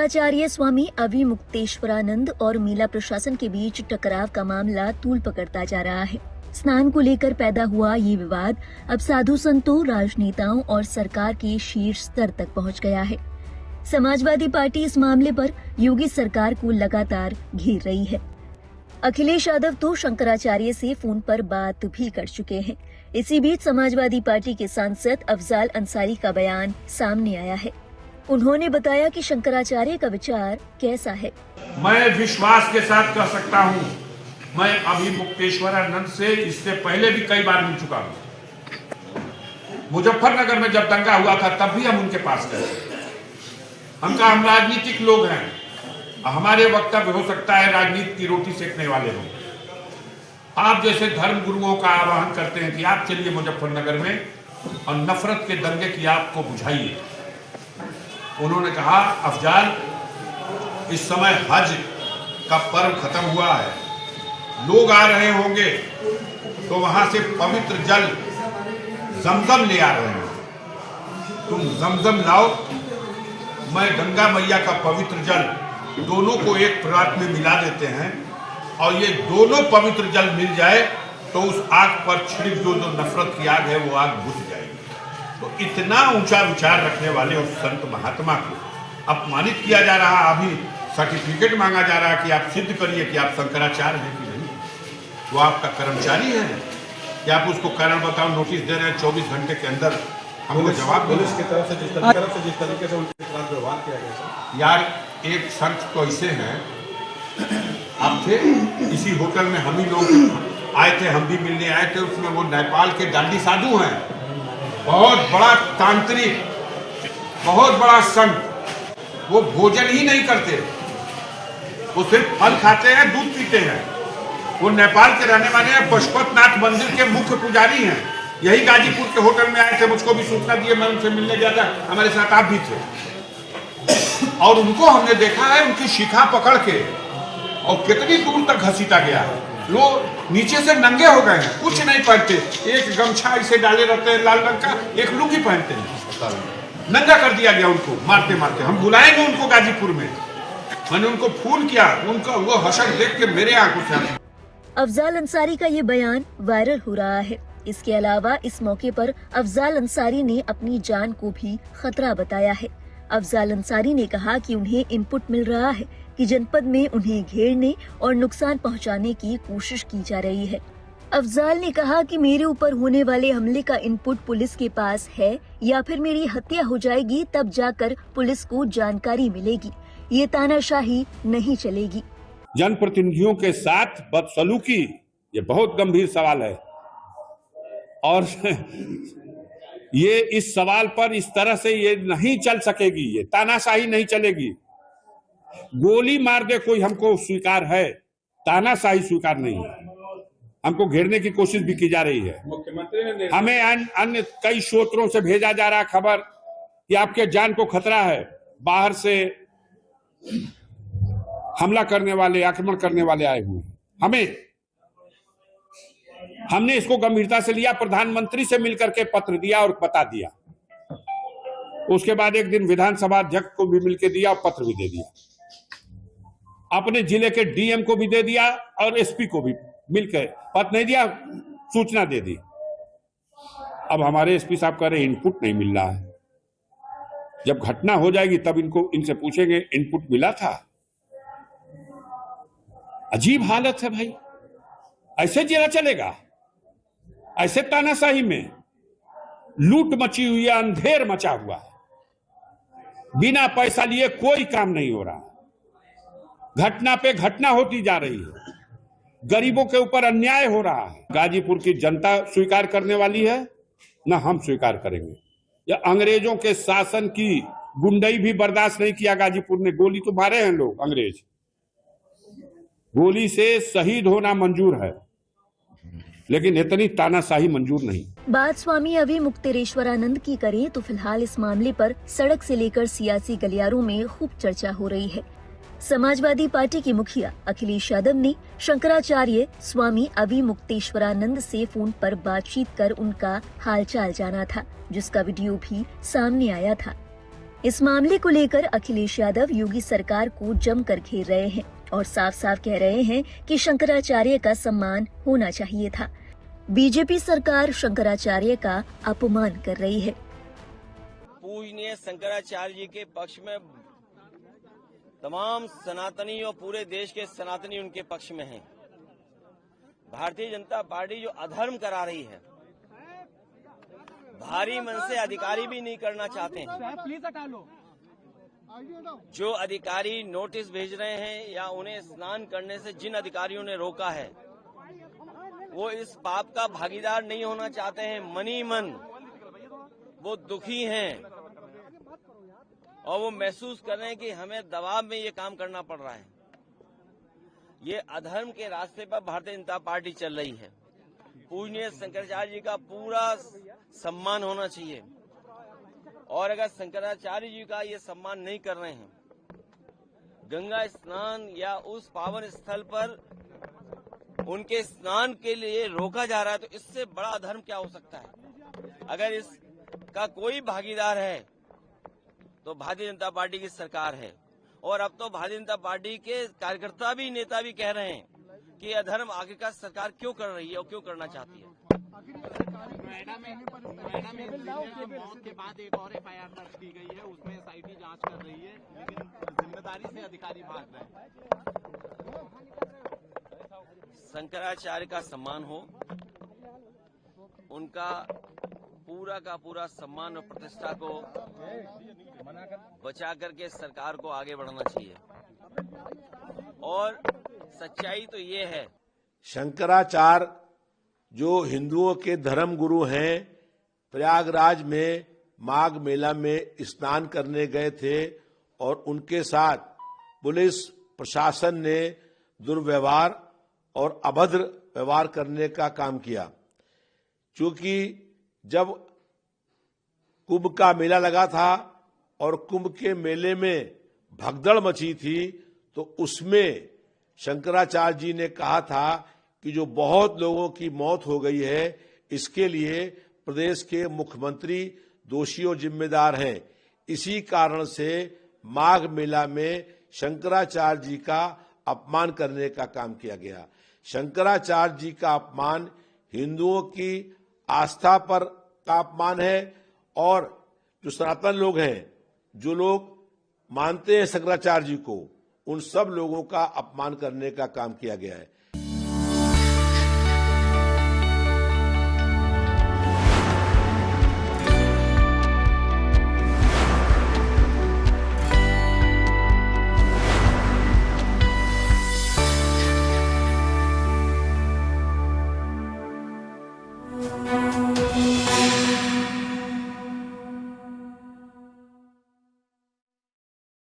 शंकराचार्य स्वामी अविमुक्तेश्वरानंद और मेला प्रशासन के बीच टकराव का मामला तूल पकड़ता जा रहा है। स्नान को लेकर पैदा हुआ ये विवाद अब साधु संतों, राजनेताओं और सरकार के शीर्ष स्तर तक पहुंच गया है। समाजवादी पार्टी इस मामले पर योगी सरकार को लगातार घेर रही है। अखिलेश यादव तो शंकराचार्य से फोन पर बात भी कर चुके हैं। इसी बीच समाजवादी पार्टी के सांसद अफजाल अंसारी का बयान सामने आया है। उन्होंने बताया कि शंकराचार्य का विचार कैसा है। मैं विश्वास के साथ कह सकता हूँ, मैं अविमुक्तेश्वरानंद से इससे पहले भी कई बार मिल चुका हूँ। मुजफ्फरनगर में जब दंगा हुआ था तब भी हम उनके पास गए। हम राजनीतिक लोग हैं, हमारे वक्तव्य हो सकता है राजनीति की रोटी सेकने वाले हों। आप जैसे धर्म गुरुओं का आह्वान करते हैं कि आप चलिए मुजफ्फरनगर में और नफरत के दंगे की आग को बुझाइए। उन्होंने कहा, अफजाल, इस समय हज का पर्व खत्म हुआ है, लोग आ रहे होंगे तो वहां से पवित्र जल जमजम ले आ रहे हैं, तुम जमजम लाओ, मैं गंगा मैया का पवित्र जल, दोनों को एक परात में मिला देते हैं और ये दोनों पवित्र जल मिल जाए तो उस आग पर छिड़क जो नफरत की आग है वो आग बुझ जाएगी। तो इतना ऊंचा विचार रखने वाले उस संत महात्मा को अपमानित किया जा रहा, अभी सर्टिफिकेट मांगा जा रहा है कि आप सिद्ध करिए कि आप शंकराचार्य हैं कि नहीं। वो आपका कर्मचारी है कि आप उसको कारण बताओ, नोटिस दे रहे हैं 24 घंटे के अंदर हमको जवाब। पुलिस की तरफ से जिस तरीके से उनके खिलाफ व्यवहार किया गया यार, एक संत तो ऐसे हैं, आप थे इसी होटल में, हम ही लोग आए थे, हम भी मिलने आए थे। उसमें वो नेपाल के दांडी साधु हैं, बहुत बड़ा तांत्रिक, बहुत बड़ा संत। वो भोजन ही नहीं करते, वो सिर्फ फल खाते हैं, दूध पीते हैं। वो नेपाल के रहने वाले हैं, पशुपतनाथ मंदिर के मुख्य पुजारी हैं। यही गाजीपुर के होटल में आए थे, मुझको भी सूचना दिए, मैं उनसे मिलने गया था, हमारे साथ आप भी थे। और उनको हमने देखा है, उनकी शिखा पकड़ के और कितनी दूर तक घसीटा गया है। लोग नीचे से नंगे हो गए हैं, कुछ नहीं पहनते, एक गमछा इसे डाले रहते हैं लाल रंग का, एक लुंगी पहनते हैं। नंगा कर दिया गया उनको मारते मारते। हम बुलाएंगे उनको गाजीपुर में, मैंने उनको फोन किया, उनका वो हशर देख के मेरे आंखों से। अफजाल अंसारी का ये बयान वायरल हो रहा है। इसके अलावा इस मौके पर अफजाल अंसारी ने अपनी जान को भी खतरा बताया है। अफजाल अंसारी ने कहा कि उन्हें इनपुट मिल रहा है कि जनपद में उन्हें घेरने और नुकसान पहुंचाने की कोशिश की जा रही है। अफजाल ने कहा कि मेरे ऊपर होने वाले हमले का इनपुट पुलिस के पास है, या फिर मेरी हत्या हो जाएगी तब जाकर पुलिस को जानकारी मिलेगी। ये तानाशाही नहीं चलेगी। जनप्रतिनिधियों के साथ बदसलूकी ये बहुत गंभीर सवाल है और ये इस सवाल पर इस तरह से ये नहीं चल सकेगी, ये तानाशाही नहीं चलेगी। गोली मार दे कोई हमको स्वीकार है, तानाशाही स्वीकार नहीं है। हमको घेरने की कोशिश भी की जा रही है। मुख्यमंत्री ने हमें अन्य कई स्रोतों से भेजा जा रहा खबर कि आपके जान को खतरा है, बाहर से हमला करने वाले, आक्रमण करने वाले आए हुए हैं। हमने इसको गंभीरता से लिया, प्रधानमंत्री से मिलकर के पत्र दिया और बता दिया। उसके बाद एक दिन विधानसभा अध्यक्ष को भी मिलकर दिया और पत्र भी दे दिया, अपने जिले के डीएम को भी दे दिया और एसपी को भी मिलकर, पत्र नहीं दिया, सूचना दे दी। अब हमारे एसपी साहब कह रहे इनपुट नहीं मिल रहा है। जब घटना हो जाएगी तब इनसे पूछेंगे इनपुट मिला था। अजीब हालत है भाई, ऐसे जिला चलेगा? ऐसे तानाशाही में लूट मची हुई है, अंधेर मचा हुआ है, बिना पैसा लिए कोई काम नहीं हो रहा, घटना पे घटना होती जा रही है, गरीबों के ऊपर अन्याय हो रहा है। गाजीपुर की जनता स्वीकार करने वाली है, ना हम स्वीकार करेंगे। या अंग्रेजों के शासन की गुंडई भी बर्दाश्त नहीं किया गाजीपुर ने। गोली तो मारे हैं लोग, अंग्रेज, गोली से शहीद होना मंजूर है, लेकिन इतनी तानाशाही मंजूर नहीं। बात स्वामी अविमुक्तेश्वरानंद की करें तो फिलहाल इस मामले पर सड़क से लेकर सियासी गलियारों में खूब चर्चा हो रही है। समाजवादी पार्टी के मुखिया अखिलेश यादव ने शंकराचार्य स्वामी अविमुक्तेश्वरानंद से फोन पर बातचीत कर उनका हालचाल जाना था, जिसका वीडियो भी सामने आया था। इस मामले को लेकर अखिलेश यादव योगी सरकार को जमकर घेर रहे हैं और साफ साफ कह रहे हैं कि शंकराचार्य का सम्मान होना चाहिए था। बीजेपी सरकार शंकराचार्य का अपमान कर रही है। पूजनीय शंकराचार्य जी के पक्ष में तमाम सनातनी और पूरे देश के सनातनी उनके पक्ष में हैं। भारतीय जनता पार्टी जो अधर्म करा रही है, भारी मन से अधिकारी भी नहीं करना चाहते हैं। प्लीज हटा लो। जो अधिकारी नोटिस भेज रहे हैं या उन्हें स्नान करने से जिन अधिकारियों ने रोका है, वो इस पाप का भागीदार नहीं होना चाहते हैं। मनी मन वो दुखी हैं और वो महसूस कर रहे हैं कि हमें दबाव में ये काम करना पड़ रहा है। ये अधर्म के रास्ते पर भारतीय जनता पार्टी चल रही है। पूजनीय शंकराचार्य जी का पूरा सम्मान होना चाहिए और अगर शंकराचार्य जी का ये सम्मान नहीं कर रहे हैं, गंगा स्नान या उस पावन स्थल पर उनके स्नान के लिए रोका जा रहा है, तो इससे बड़ा अधर्म क्या हो सकता है। अगर इसका कोई भागीदार है तो भारतीय जनता पार्टी की सरकार है। और अब तो भारतीय जनता पार्टी के कार्यकर्ता भी, नेता भी कह रहे हैं कि अधर्म आखिरकार सरकार क्यों कर रही है और क्यों करना चाहती है। नोएडा में मौत के बाद एक और एफआईआर दर्ज की गई है, उसमें एसआईटी जांच कर रही है, लेकिन जिम्मेदारी से अधिकारी भाग रहे हैं। शंकराचार्य का सम्मान हो, उनका पूरा का पूरा सम्मान और प्रतिष्ठा को बचा करके सरकार को आगे बढ़ना चाहिए। और सच्चाई तो ये है, शंकराचार्य जो हिंदुओं के धर्म गुरु हैं, प्रयागराज में माघ मेला में स्नान करने गए थे और उनके साथ पुलिस प्रशासन ने दुर्व्यवहार और अभद्र व्यवहार करने का काम किया। क्योंकि जब कुंभ का मेला लगा था और कुंभ के मेले में भगदड़ मची थी, तो उसमें शंकराचार्य जी ने कहा था कि जो बहुत लोगों की मौत हो गई है, इसके लिए प्रदेश के मुख्यमंत्री दोषी और जिम्मेदार हैं। इसी कारण से माघ मेला में शंकराचार्य जी का अपमान करने का काम किया गया। शंकराचार्य जी का अपमान हिंदुओं की आस्था पर का अपमान है और जो सनातन लोग हैं, जो लोग मानते हैं शंकराचार्य जी को, उन सब लोगों का अपमान करने का काम किया गया है।